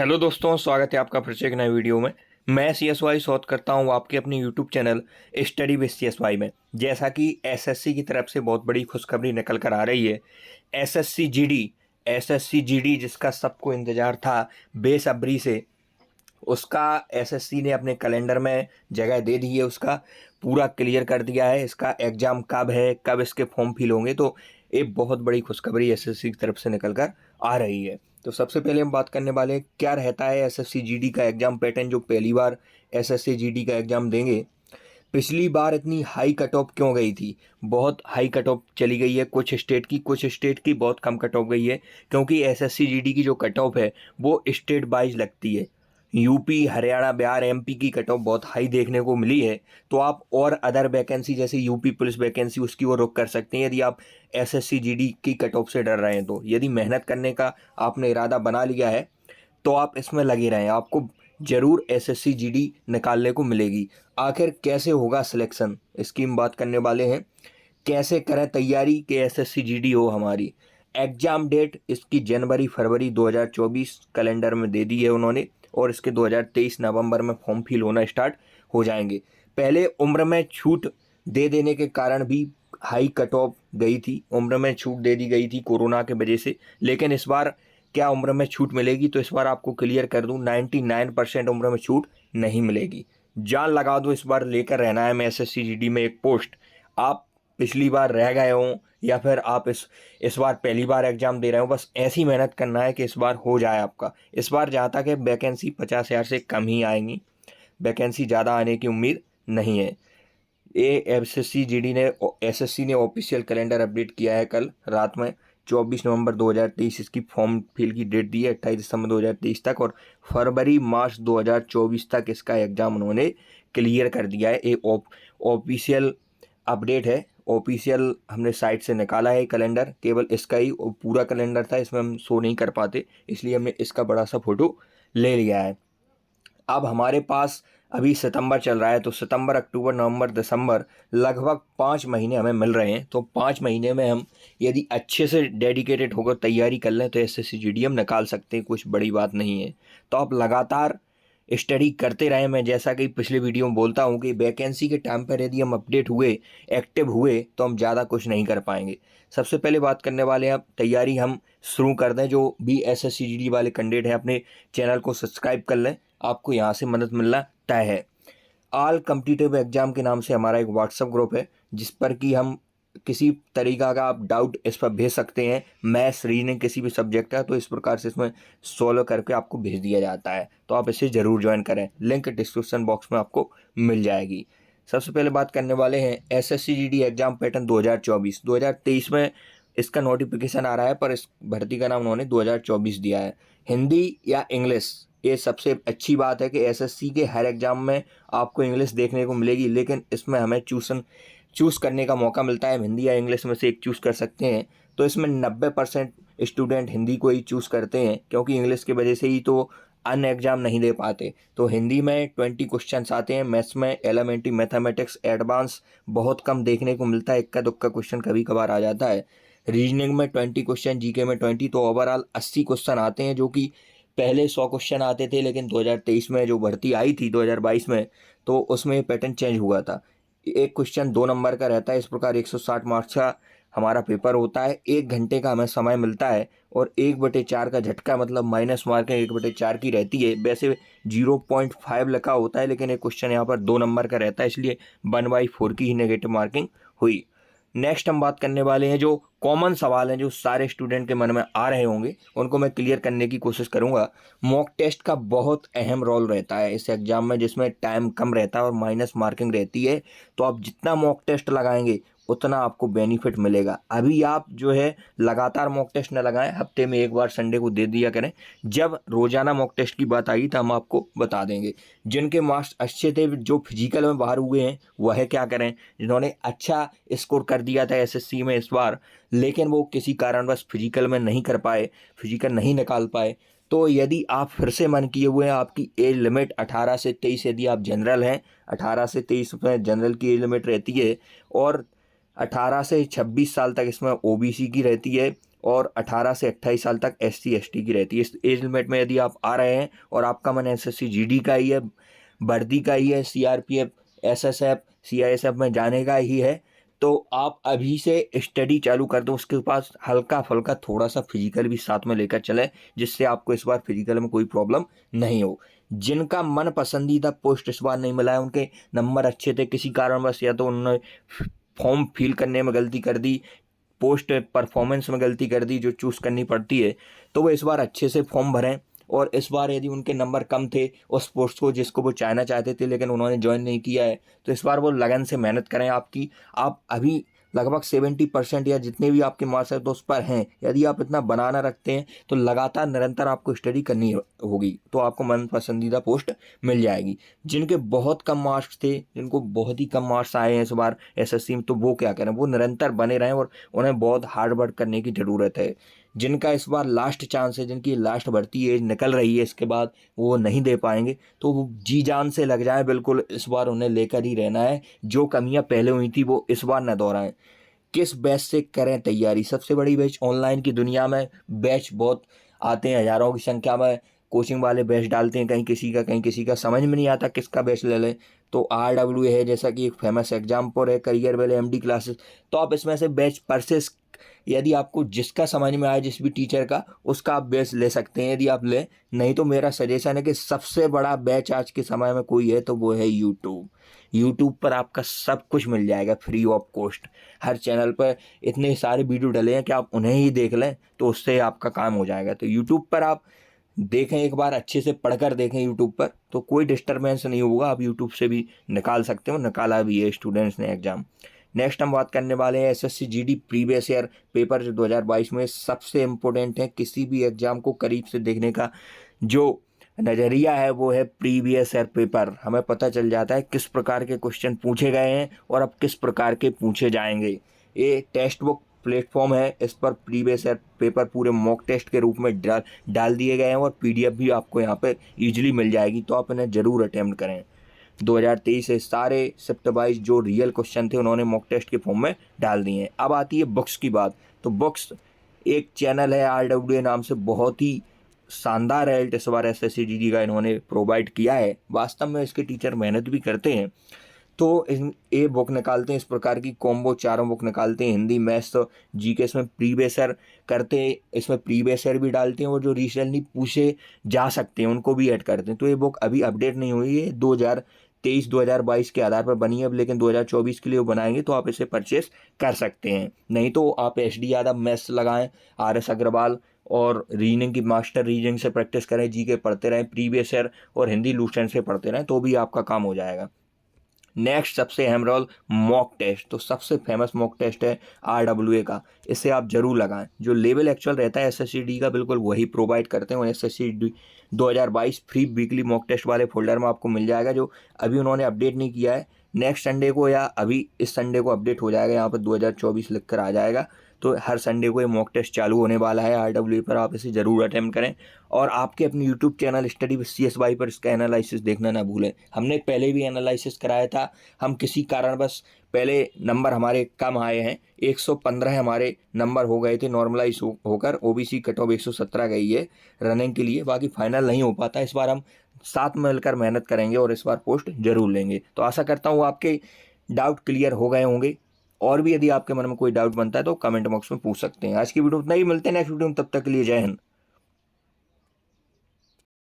Hello दोस्तों, स्वागत है आपका फिर से एक नए वीडियो में। मैं CSY शोध करता हूँ आपके अपने YouTube channel study with CSY में। जैसा कि एसएससी की तरफ से बहुत बड़ी खुशखबरी निकल कर आ रही है। एसएससी जीडी जिसका सबको इंतज़ार था बेसब्री से, उसका एसएससी ने अपने कैलेंडर में जगह दे दी है। उसका पूरा क्लियर कर दिया है। इसका एग्ज़ाम कब है, कब इसके फॉर्म फिल होंगे, तो एक बहुत बड़ी खुशखबरी एसएससी की तरफ से निकल कर आ रही है। तो सबसे पहले हम बात करने वाले हैं क्या रहता है एसएससी जीडी का एग्ज़ाम पैटर्न। जो पहली बार एसएससी जीडी का एग्ज़ाम देंगे, पिछली बार इतनी हाई कट ऑफ क्यों गई थी? बहुत हाई कट ऑफ चली गई है कुछ स्टेट की बहुत कम कट ऑफ गई है, क्योंकि एसएससी जीडी की जो कट ऑफ है वो स्टेट वाइज लगती है। यूपी, हरियाणा, बिहार, एमपी की कट ऑफ बहुत हाई देखने को मिली है। तो आप और अदर वैकेंसी जैसे यूपी पुलिस वैकेंसी, उसकी ओर रुख कर सकते हैं यदि आप एसएससी जीडी की कट ऑफ से डर रहे हैं। तो यदि मेहनत करने का आपने इरादा बना लिया है तो आप इसमें लगे रहें, आपको ज़रूर एसएससी जीडी निकालने को मिलेगी। आखिर कैसे होगा सिलेक्शन, इसकी हम बात करने वाले हैं। कैसे करें तैयारी कि एसएससी जीडी हो हमारी। एग्ज़ाम डेट इसकी जनवरी फरवरी 2024 कैलेंडर में दे दी है उन्होंने, और इसके 2023 नवंबर में फॉर्म फिल होना स्टार्ट हो जाएंगे। पहले उम्र में छूट दे देने के कारण भी हाई कट ऑफ गई थी, उम्र में छूट दे दी गई थी कोरोना के वजह से। लेकिन इस बार क्या उम्र में छूट मिलेगी? तो इस बार आपको क्लियर कर दूं, 99% उम्र में छूट नहीं मिलेगी। जान लगा दो, इस बार लेकर रहना है। मैं एसएससी जीडी में एक पोस्ट, आप पिछली बार रह गए हों या फिर आप इस बार पहली बार एग्ज़ाम दे रहे हो, बस ऐसी मेहनत करना है कि इस बार हो जाए आपका। इस बार जहाँ तक है वैकेंसी 50,000 से कम ही आएंगी, वैकेंसी ज़्यादा आने की उम्मीद नहीं है। ये एसएससी ने ऑफिशियल कैलेंडर अपडेट किया है कल रात में। 24 नवंबर 2023 इसकी फॉर्म फिल की डेट दी है, 28 दिसंबर 2023 तक, और फरवरी मार्च 2024 तक इसका एग्ज़ाम उन्होंने क्लियर कर दिया है। एक ऑफिशियल अपडेट है, ऑफिशियल हमने साइट से निकाला है कैलेंडर। केवल इसका ही पूरा कैलेंडर था, इसमें हम शो नहीं कर पाते, इसलिए हमने इसका बड़ा सा फोटो ले लिया है। अब हमारे पास अभी सितंबर चल रहा है, तो सितंबर, अक्टूबर, नवंबर, दिसंबर, लगभग 5 महीने हमें मिल रहे हैं। तो 5 महीने में हम यदि अच्छे से डेडिकेटेड होकर तैयारी कर लें तो एसएससी जीडी हम निकाल सकते हैं, कुछ बड़ी बात नहीं है। तो आप लगातार स्टडी करते रहें। मैं जैसा कि पिछले वीडियो में बोलता हूँ कि वैकेंसी के टाइम पर यदि हम अपडेट हुए, एक्टिव हुए, तो हम ज़्यादा कुछ नहीं कर पाएंगे। सबसे पहले बात करने वाले हैं, अब तैयारी हम शुरू कर दें। जो भी एसएससी जीडी वाले कैंडिडेट हैं अपने चैनल को सब्सक्राइब कर लें, आपको यहाँ से मदद मिलना तय है। ऑल कॉम्पिटिटिव एग्जाम के नाम से हमारा एक व्हाट्सएप ग्रुप है, जिस पर कि हम किसी तरीका का आप डाउट इस पर भेज सकते हैं। मैथ्स, रीजनिंग, किसी भी सब्जेक्ट का, तो इस प्रकार से इसमें सॉल्व करके आपको भेज दिया जाता है। तो आप इसे ज़रूर ज्वाइन करें, लिंक डिस्क्रिप्शन बॉक्स में आपको मिल जाएगी। सबसे पहले बात करने वाले हैं एसएससी जीडी एग्जाम पैटर्न 2024। 2023 में इसका नोटिफिकेशन आ रहा है, पर इस भर्ती का नाम उन्होंने 2024 दिया है। हिंदी या इंग्लिश, ये सबसे अच्छी बात है कि एसएससी के हर एग्ज़ाम में आपको इंग्लिश देखने को मिलेगी, लेकिन इसमें हमें चूज़ करने का मौका मिलता है। हिंदी या इंग्लिश में से एक चूज़ कर सकते हैं। तो इसमें 90% स्टूडेंट हिंदी को ही चूज़ करते हैं, क्योंकि इंग्लिश की वजह से ही तो अन्य एग्ज़ाम नहीं दे पाते। तो हिंदी में 20 क्वेश्चंस आते हैं, मैथ्स में एलिमेंट्री, मैथमेटिक्स, एडवांस बहुत कम देखने को मिलता है, इक्का दुक्का क्वेश्चन कभी कभार आ जाता है। रीजनिंग में 20 क्वेश्चन, जीके में 20, तो ओवरऑल 80 क्वेश्चन आते हैं, जो कि पहले 100 क्वेश्चन आते थे। लेकिन 2023 में जो भर्ती आई थी 2022 में, तो उसमें पैटर्न चेंज हुआ था। एक क्वेश्चन 2 नंबर का रहता है। इस प्रकार 160 मार्क्स का हमारा पेपर होता है। 1 घंटे का हमें समय मिलता है, और 1/4 का झटका, मतलब माइनस मार्किंग 1/4 की रहती है। वैसे 0.5 लिखा होता है, लेकिन एक क्वेश्चन यहाँ पर 2 नंबर का रहता है, इसलिए 1/4 की ही नेगेटिव मार्किंग हुई। नेक्स्ट हम बात करने वाले हैं जो कॉमन सवाल हैं, जो सारे स्टूडेंट के मन में आ रहे होंगे, उनको मैं क्लियर करने की कोशिश करूंगा। मॉक टेस्ट का बहुत अहम रोल रहता है इस एग्ज़ाम में, जिसमें टाइम कम रहता है और माइनस मार्किंग रहती है। तो आप जितना मॉक टेस्ट लगाएंगे उतना आपको बेनिफिट मिलेगा। अभी आप जो है लगातार मॉक टेस्ट न लगाएं, हफ्ते में एक बार संडे को दे दिया करें। जब रोज़ाना मॉक टेस्ट की बात आएगी तो हम आपको बता देंगे। जिनके मार्क्स अच्छे थे, जो फिजिकल में बाहर हुए हैं, वह क्या करें। जिन्होंने अच्छा स्कोर कर दिया था एसएससी में इस बार, लेकिन वो किसी कारणवश फिजिकल में नहीं कर पाए, फिजिकल नहीं निकाल पाए, तो यदि आप फिर से मन किए हुए हैं, आपकी एज लिमिट 18 से 23, यदि आप जनरल हैं, 18 से 23 में जनरल की एज लिमिट रहती है, और 18 से 26 साल तक इसमें ओबीसी की रहती है, और 18 से 28 साल तक SC ST की रहती है। इस एज लिमिट में यदि आप आ रहे हैं और आपका मन SSC GD का ही है, वर्दी का ही है, CRPF SSF CISF में जाने का ही है, तो आप अभी से स्टडी चालू कर दो। उसके पास हल्का फुल्का थोड़ा सा फिजिकल भी साथ में लेकर चले, जिससे आपको इस बार फिजिकल में कोई प्रॉब्लम नहीं हो। जिनका मन पसंदीदा पोस्ट इस बार नहीं मिला है, उनके नंबर अच्छे थे, किसी कारणवश या तो उन्होंने फॉर्म फिल करने में गलती कर दी, पोस्ट परफॉर्मेंस में गलती कर दी जो चूज़ करनी पड़ती है, तो वो इस बार अच्छे से फॉर्म भरें। और इस बार यदि उनके नंबर कम थे उस पोस्ट को जिसको वो चाहना चाहते थे लेकिन उन्होंने ज्वाइन नहीं किया है, तो इस बार वो लगन से मेहनत करें। आप अभी लगभग 70% या जितने भी आपके मार्क्स हैं तो उस पर हैं। यदि आप इतना बनाना रखते हैं तो लगातार निरंतर आपको स्टडी करनी होगी, तो आपको मन पसंदीदा पोस्ट मिल जाएगी। जिनके बहुत कम मार्क्स थे, जिनको बहुत ही कम मार्क्स आए हैं इस बार SSC में, तो वो क्या करें, वो निरंतर बने रहें और उन्हें बहुत हार्ड वर्क करने की ज़रूरत है। जिनका इस बार लास्ट चांस है, जिनकी लास्ट भर्ती एज निकल रही है, इसके बाद वो नहीं दे पाएंगे, तो वो जी जान से लग जाए, बिल्कुल इस बार उन्हें लेकर ही रहना है। जो कमियां पहले हुई थी वो इस बार न दोहराएं। किस बैच से करें तैयारी? सबसे बड़ी बैच ऑनलाइन की दुनिया में बैच बहुत आते हैं, हज़ारों की संख्या में कोचिंग वाले बैच डालते हैं, कहीं किसी का समझ में नहीं आता किसका बैच ले लें। तो RWA है, जैसा कि एक फेमस एग्जाम्पल है, करियर वेल MD क्लासेस, तो आप इसमें से बैच परचेस, यदि आपको जिसका समझ में आए, जिस भी टीचर का, उसका आप बैच ले सकते हैं यदि आप लें। नहीं तो मेरा सजेशन है कि सबसे बड़ा बैच आज के समय में कोई है तो वो है यूट्यूब पर आपका सब कुछ मिल जाएगा free of cost. Her channel पर इतने सारे वीडियो डले हैं कि आप उन्हें ही देख लें तो उससे आपका काम हो जाएगा। तो यूट्यूब पर आप देखें, एक बार अच्छे से पढ़कर देखें यूट्यूब पर, तो कोई डिस्टर्बेंस नहीं होगा। आप यूट्यूब से भी निकाल सकते हो, निकाला भी है स्टूडेंट्स ने एग्ज़ाम। नेक्स्ट हम बात करने वाले हैं SSC GD previous year paper, जो 2022 में सबसे इम्पोर्टेंट है। किसी भी एग्ज़ाम को करीब से देखने का जो नज़रिया है वो है प्रीवियस ईयर पेपर। हमें पता चल जाता है किस प्रकार के क्वेश्चन पूछे गए हैं और अब किस प्रकार के पूछे जाएंगे। ये टेक्स्ट बुक प्लेटफॉर्म है, इस पर प्रीवियस ईयर पेपर पूरे मॉक टेस्ट के रूप में डाल दिए गए हैं और PDF भी आपको यहाँ पे ईजिली मिल जाएगी, तो आप इन्हें ज़रूर अटैम्प्ट करें। 2023 से सारे शिफ्ट वाइज जो रियल क्वेश्चन थे उन्होंने मॉक टेस्ट के फॉर्म में डाल दिए हैं। अब आती है बुक्स की बात। तो बुक्स, एक चैनल है RWA नाम से, बहुत ही शानदार है इस बार SSC GD का इन्होंने प्रोवाइड किया है। वास्तव में इसके टीचर मेहनत भी करते हैं। तो ये बुक निकालते हैं, इस प्रकार की कॉम्बो चारों बुक निकालते हैं, हिंदी मैथ्स GK, इसमें प्रीवियस ईयर करते हैं, इसमें प्रीवियस ईयर भी डालते हैं और जो रिसेंटली पूछे जा सकते हैं उनको भी ऐड करते हैं। तो ये बुक अभी अपडेट नहीं हुई है, 2023-2022 के आधार पर बनी है, लेकिन 2024 के लिए वो बनाएंगे तो आप इसे परचेस कर सकते हैं। नहीं तो आप SD यादव मैथ्स लगाएं, RS अग्रवाल और रीजनिंग की मास्टर रीजनिंग से प्रैक्टिस करें, GK पढ़ते रहें, प्रीवियस ईयर और हिंदी लूसेंट से पढ़ते रहें, तो भी आपका काम हो जाएगा। नेक्स्ट सबसे अहम रोल मॉक टेस्ट। तो सबसे फेमस मॉक टेस्ट है RWA का, इसे आप जरूर लगाएं। जो लेवल एक्चुअल रहता है SSC D का, बिल्कुल वही प्रोवाइड करते हैं। और SSC D 2022 free weekly mock test वाले फोल्डर में आपको मिल जाएगा, जो अभी उन्होंने अपडेट नहीं किया है। नेक्स्ट संडे को या अभी इस संडे को अपडेट हो जाएगा, यहाँ पर 2024 लिख कर आ जाएगा। तो हर संडे को ये मॉक टेस्ट चालू होने वाला है RWA पर, आप इसे ज़रूर अटेम्प्ट करें। और आपके अपने YouTube channel study with CSY पर इसका एनालिसिस देखना ना भूलें। हमने पहले भी एनालिसिस कराया था, हम किसी कारणवश पहले नंबर हमारे कम आए हैं, 115 हमारे नंबर हो गए थे नॉर्मलाइज होकर, OBC कट ऑफ 117 गई है रनिंग के लिए, बाकी फाइनल नहीं हो पाता। इस बार हम साथ में मिलकर मेहनत करेंगे और इस बार पोस्ट जरूर लेंगे। तो आशा करता हूँ आपके डाउट क्लियर हो गए होंगे, और भी यदि आपके मन में कोई डाउट बनता है तो कमेंट बॉक्स में पूछ सकते हैं। आज की वीडियो उतना ही, मिलते हैं नेक्स्ट वीडियो में, तब तक के लिए जय हिंद।